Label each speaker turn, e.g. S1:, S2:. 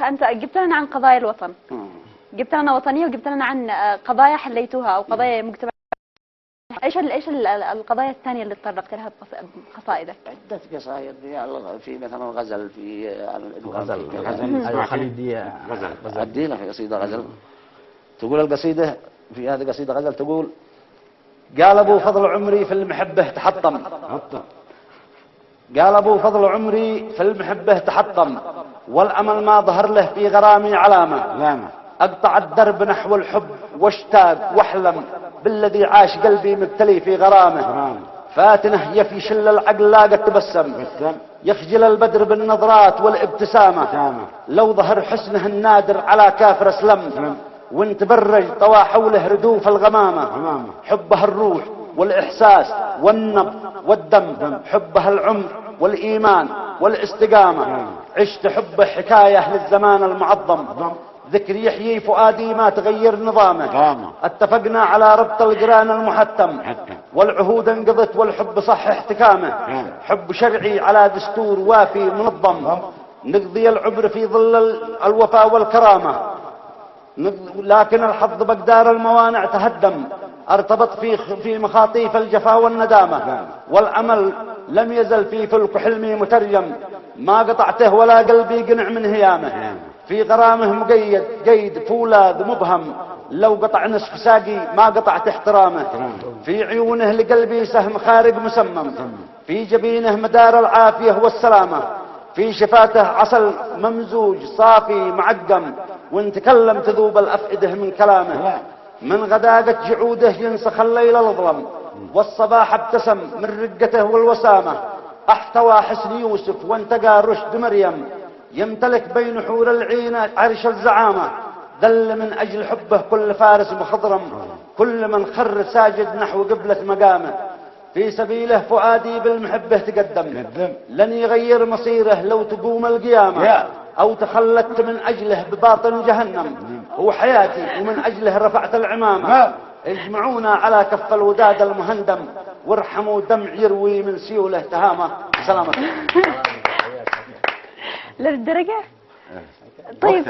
S1: انت جبت لنا عن قضايا الوطن، جبت لنا وطنيه وجبت لنا عن قضايا حليتوها او قضايا مجتمع. ايش القضايا الثانيه اللي تطرقت لها بقصائدك؟
S2: عده قصائد، في مثلا غزل، في
S3: غزل الخليجيه،
S2: غزل ادي لك قصيده غزل. تقول القصيده، في هذه قصيده غزل تقول: قال ابو فضل عمري في المحبه تحطم، قال ابو فضل عمري في المحبه تحطم، والامل ما ظهر له في غرامي علامه، اقطع الدرب نحو الحب واشتاق واحلم بالذي عاش قلبي مبتلي في غرامه، فاتنه يفي شل العقل لاقت تبسم، يخجل البدر بالنظرات والابتسامه، لو ظهر حسنه النادر على كافر اسلم، وانتبرج طوى حوله ردوف الغمامه، حبه الروح والإحساس والنبض والدم، حبها العمر والإيمان والاستقامة، عشت حبه حكاية للزمان المعظم، ذكر يحيي فؤادي ما تغير نظامه، اتفقنا على ربط القران المحتم، والعهود انقضت والحب صح احتكامه، حب شرعي على دستور وافي منظم، نقضي العمر في ظل الوفاء والكرامة، لكن الحظ بقدار الموانع تهدم، ارتبط في مخاطيف الجفا والندامة، والأمل لم يزل في فلك حلمي مترجم، ما قطعته ولا قلبي قنع من هيامه، في غرامه مقيد قيد فولاذ مبهم، لو قطع نصف ساقي ما قطعت احترامه، في عيونه لقلبي سهم خارج مسمم، في جبينه مدار العافية والسلامة، في شفاته عسل ممزوج صافي معقم، وان تكلم تذوب الأفئدة من كلامه، من غداقة جعوده ينسخ الليل الظلم، والصباح ابتسم من رقته والوسامة، احتوى حسن يوسف وانتقى رشد مريم، يمتلك بين حور العين عرش الزعامة، دل من أجل حبه كل فارس مخضرم، كل من خر ساجد نحو قبلة مقامه، في سبيله فؤادي بالمحبة تقدم، لن يغير مصيره لو تقوم القيامة، أو تخلت من أجله بباطن جهنم، هو حياتي ومن أجله رفعت العمامة، اجمعونا على كف الوداد المهندم، وارحموا دمع يروي من سيوله تهامة. سلامة.
S1: للدرجة؟ طيب